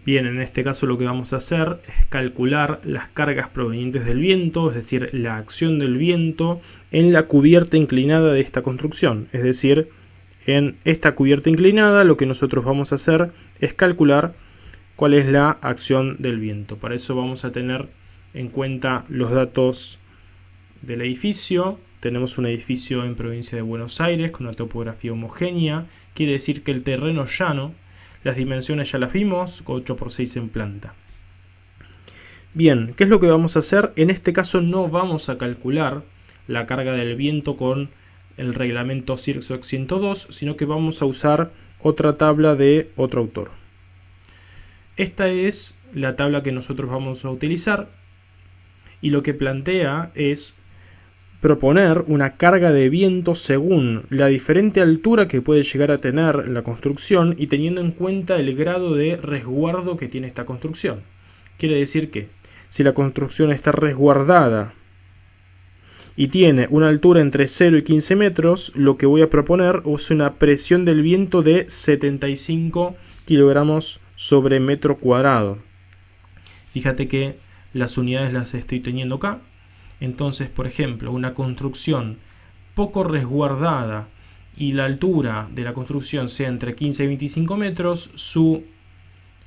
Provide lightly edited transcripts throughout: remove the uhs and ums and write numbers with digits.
Bien, en este caso lo que vamos a hacer es calcular las cargas provenientes del viento, es decir, la acción del viento en la cubierta inclinada de esta construcción. Es decir, en esta cubierta inclinada lo que nosotros vamos a hacer es calcular cuál es la acción del viento. Para eso vamos a tener en cuenta los datos del edificio. Tenemos un edificio en provincia de Buenos Aires con una topografía homogénea, quiere decir que el terreno es llano. Las dimensiones ya las vimos, 8×6 en planta. Bien, ¿qué es lo que vamos a hacer? En este caso no vamos a calcular la carga del viento con el reglamento CIRSOC 102, sino que vamos a usar otra tabla de otro autor. Esta es la tabla que nosotros vamos a utilizar y lo que plantea es proponer una carga de viento según la diferente altura que puede llegar a tener la construcción y teniendo en cuenta el grado de resguardo que tiene esta construcción. Quiere decir que si la construcción está resguardada y tiene una altura entre 0 y 15 metros, lo que voy a proponer es una presión del viento de 75 kilogramos sobre metro cuadrado. Fíjate que las unidades las estoy teniendo acá. Entonces, por ejemplo, una construcción poco resguardada y la altura de la construcción sea entre 15 y 25 metros, su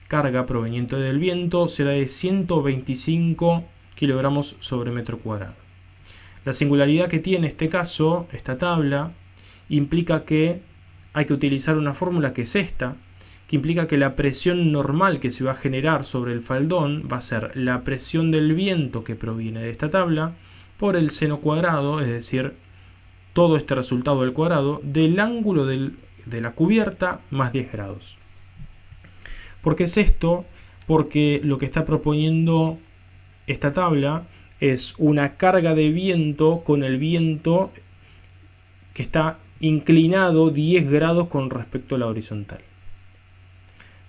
carga proveniente del viento será de 125 kilogramos sobre metro cuadrado. La singularidad que tiene este caso, esta tabla, implica que hay que utilizar una fórmula que es esta, que implica que la presión normal que se va a generar sobre el faldón va a ser la presión del viento que proviene de esta tabla por el seno cuadrado, es decir, todo este resultado del cuadrado, del ángulo de la cubierta más 10 grados. ¿Por qué es esto? Porque lo que está proponiendo esta tabla es una carga de viento con el viento que está inclinado 10 grados con respecto a la horizontal.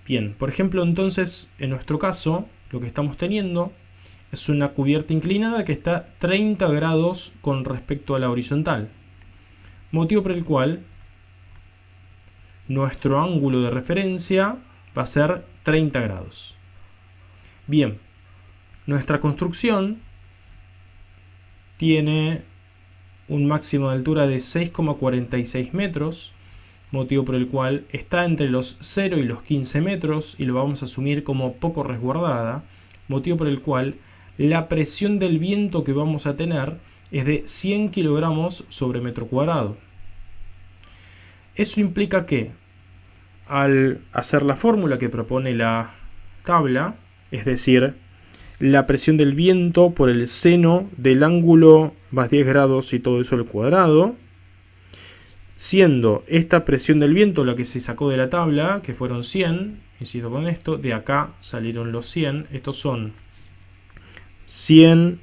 Bien, por ejemplo, entonces, en nuestro caso, lo que estamos teniendo es una cubierta inclinada que está 30 grados con respecto a la horizontal. Motivo por el cual nuestro ángulo de referencia va a ser 30 grados. Bien, nuestra construcción tiene un máximo de altura de 6,46 metros. Motivo por el cual está entre los 0 y los 15 metros y lo vamos a asumir como poco resguardada, motivo por el cual la presión del viento que vamos a tener es de 100 kilogramos sobre metro cuadrado. Eso implica que al hacer la fórmula que propone la tabla, es decir, la presión del viento por el seno del ángulo más 10 grados y todo eso al cuadrado, siendo esta presión del viento la que se sacó de la tabla, que fueron 100, insisto con esto, de acá salieron los 100, estos son 100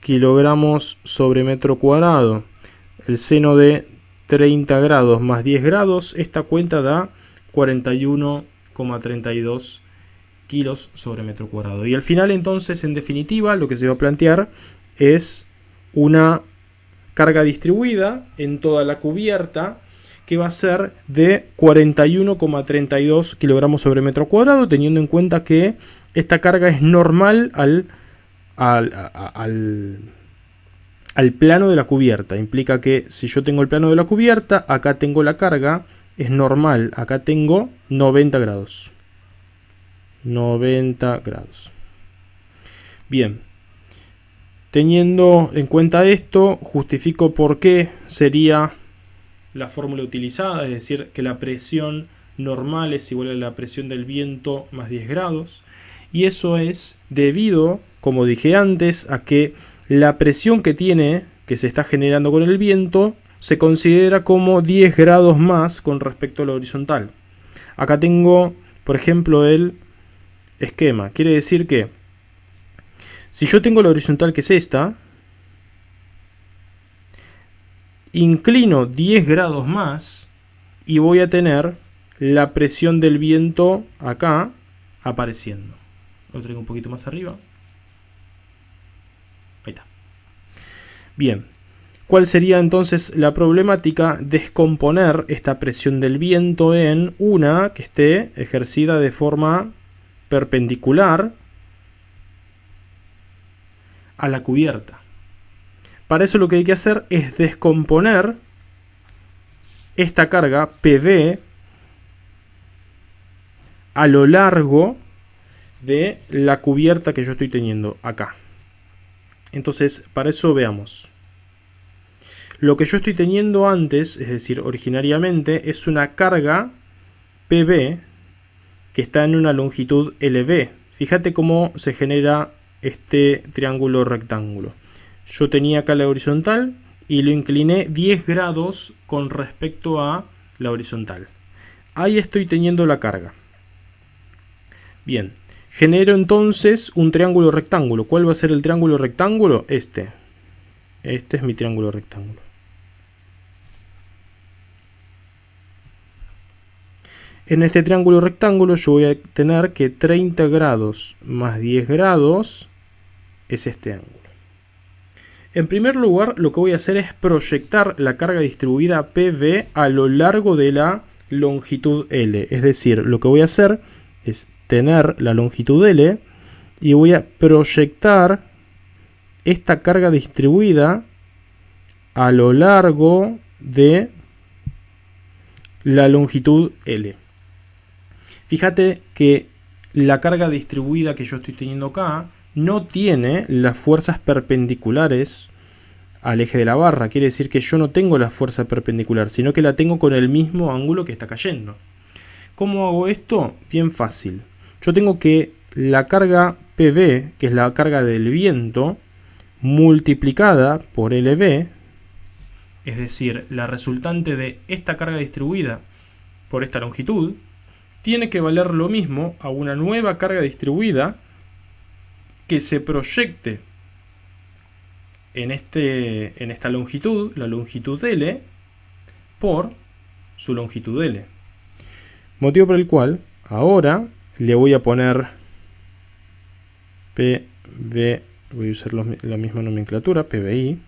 kilogramos sobre metro cuadrado, el seno de 30 grados más 10 grados, esta cuenta da 41,32 kilos sobre metro cuadrado. Y al final entonces, en definitiva, lo que se va a plantear es una carga distribuida en toda la cubierta que va a ser de 41,32 kilogramos sobre metro cuadrado, teniendo en cuenta que esta carga es normal al plano de la cubierta. Implica que si yo tengo el plano de la cubierta, acá tengo la carga, es normal, acá tengo 90 grados. 90 grados. Bien. Teniendo en cuenta esto, justifico por qué sería la fórmula utilizada, es decir, que la presión normal es igual a la presión del viento más 10 grados. Y eso es debido, como dije antes, a que la presión que se está generando con el viento, se considera como 10 grados más con respecto a la horizontal. Acá tengo, por ejemplo, el esquema. Quiere decir que si yo tengo la horizontal que es esta, inclino 10 grados más y voy a tener la presión del viento acá apareciendo. Lo traigo un poquito más arriba. Ahí está. Bien. ¿Cuál sería entonces la problemática? Descomponer esta presión del viento en una que esté ejercida de forma perpendicular a la cubierta. Para eso lo que hay que hacer es descomponer esta carga PV a lo largo de la cubierta que yo estoy teniendo acá. Entonces, para eso veamos. Lo que yo estoy teniendo antes, es decir, originariamente, es una carga PV que está en una longitud LV. Fíjate cómo se genera este triángulo rectángulo. Yo tenía acá la horizontal y lo incliné 10 grados con respecto a la horizontal. Ahí estoy teniendo la carga. Bien, genero entonces un triángulo rectángulo. ¿Cuál va a ser el triángulo rectángulo? Este es mi triángulo rectángulo. En este triángulo rectángulo yo voy a tener que 30 grados más 10 grados es este ángulo. En primer lugar, lo que voy a hacer es proyectar la carga distribuida PV a lo largo de la longitud L. Es decir, lo que voy a hacer es tener la longitud L y voy a proyectar esta carga distribuida a lo largo de la longitud L. Fíjate que la carga distribuida que yo estoy teniendo acá no tiene las fuerzas perpendiculares al eje de la barra. Quiere decir que yo no tengo la fuerza perpendicular, sino que la tengo con el mismo ángulo que está cayendo. ¿Cómo hago esto? Bien fácil. Yo tengo que la carga PV, que es la carga del viento, multiplicada por LV, es decir, la resultante de esta carga distribuida por esta longitud, tiene que valer lo mismo a una nueva carga distribuida que se proyecte en esta longitud, la longitud L, por su longitud L. Motivo por el cual ahora le voy a poner PV, voy a usar la misma nomenclatura, PVI,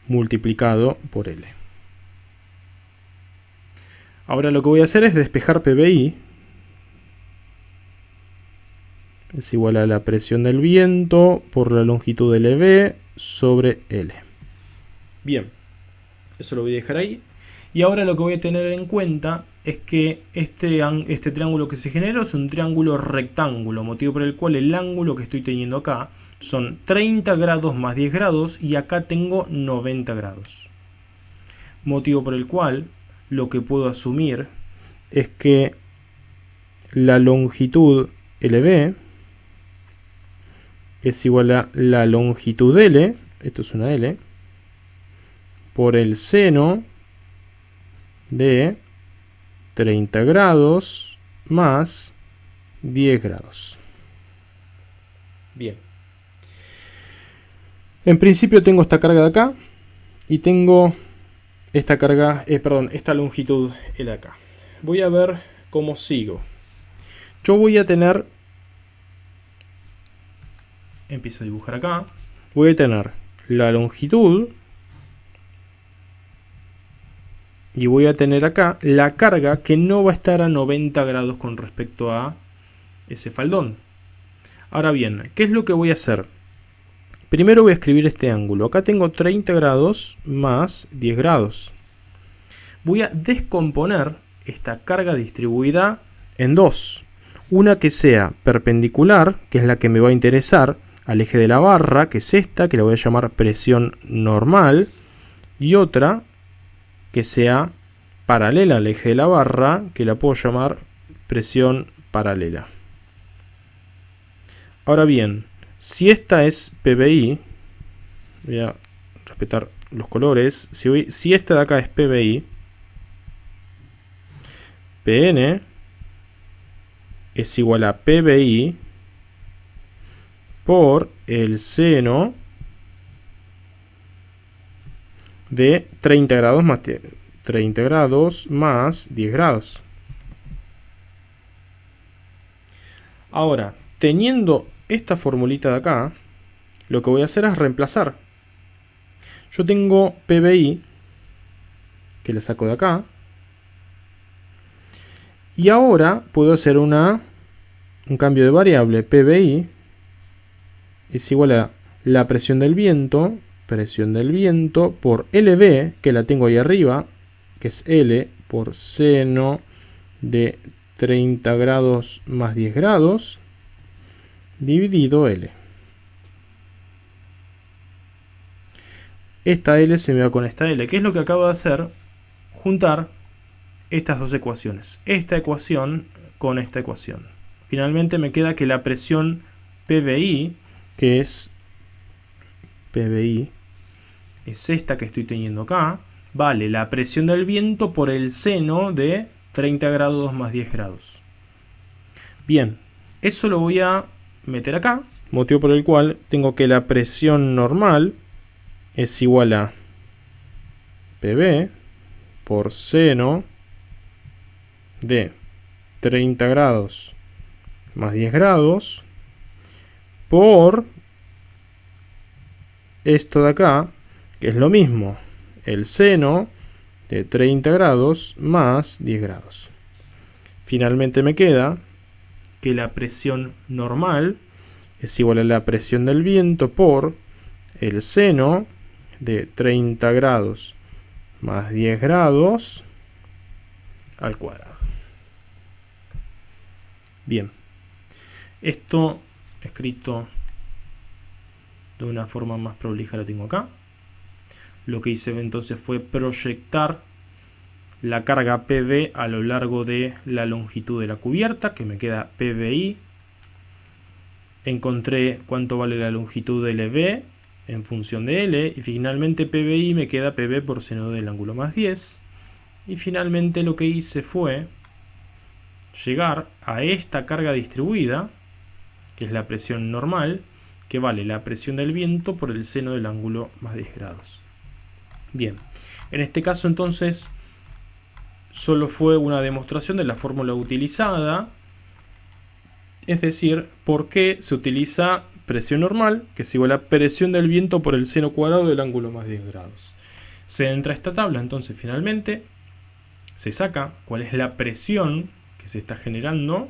multiplicado por L. Ahora lo que voy a hacer es despejar PVI. Es igual a la presión del viento por la longitud LV sobre L. Bien, eso lo voy a dejar ahí. Y ahora lo que voy a tener en cuenta es que este triángulo que se generó es un triángulo rectángulo, motivo por el cual el ángulo que estoy teniendo acá son 30 grados más 10 grados y acá tengo 90 grados. Motivo por el cual lo que puedo asumir es que la longitud LV es igual a la longitud L, esto es una L, por el seno de 30 grados más 10 grados. Bien. En principio tengo esta carga de acá y tengo esta carga, esta longitud L acá. Voy a ver cómo sigo. Yo voy a tener, empiezo a dibujar acá, voy a tener la longitud y voy a tener acá la carga que no va a estar a 90 grados con respecto a ese faldón. Ahora bien, ¿qué es lo que voy a hacer? Primero voy a escribir este ángulo. Acá tengo 30 grados más 10 grados. Voy a descomponer esta carga distribuida en dos. Una que sea perpendicular, que es la que me va a interesar, al eje de la barra, que es esta, que la voy a llamar presión normal. Y otra que sea paralela al eje de la barra, que la puedo llamar presión paralela. Ahora bien, si esta es PVI, voy a respetar los colores, si esta de acá es PVI, PN es igual a PVI por el seno de 30 grados más 10 grados. Ahora, teniendo esta formulita de acá, lo que voy a hacer es reemplazar. Yo tengo PVI, que le saco de acá, Y ahora puedo hacer un cambio de variable. PBI es igual a la presión del viento por LB, que la tengo ahí arriba, que es L por seno de 30 grados más 10 grados, dividido L. Esta L se me va con esta L. ¿Qué es lo que acabo de hacer? Juntar estas dos ecuaciones. Esta ecuación con esta ecuación. Finalmente me queda que la presión PBI, que es PBI, es esta que estoy teniendo acá, vale la presión del viento por el seno de 30 grados más 10 grados. Bien, eso lo voy a meter acá, motivo por el cual tengo que la presión normal es igual a PB por seno de 30 grados más 10 grados por esto de acá, que es lo mismo, el seno de 30 grados más 10 grados. Finalmente me queda que la presión normal es igual a la presión del viento por el seno de 30 grados más 10 grados al cuadrado. Bien, esto escrito de una forma más prolija lo tengo acá. Lo que hice entonces fue proyectar la carga PB a lo largo de la longitud de la cubierta, que me queda PBI. Encontré cuánto vale la longitud de LB en función de L, y finalmente PBI me queda PB por seno del ángulo más 10. Y finalmente lo que hice fue llegar a esta carga distribuida, que es la presión normal, que vale la presión del viento por el seno del ángulo más 10 grados. Bien, en este caso entonces solo fue una demostración de la fórmula utilizada, es decir, por qué se utiliza presión normal, que es igual a presión del viento por el seno cuadrado del ángulo más 10 grados. Se entra a esta tabla, entonces finalmente se saca cuál es la presión que se está generando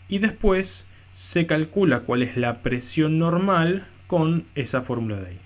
y después se calcula cuál es la presión normal con esa fórmula de ahí.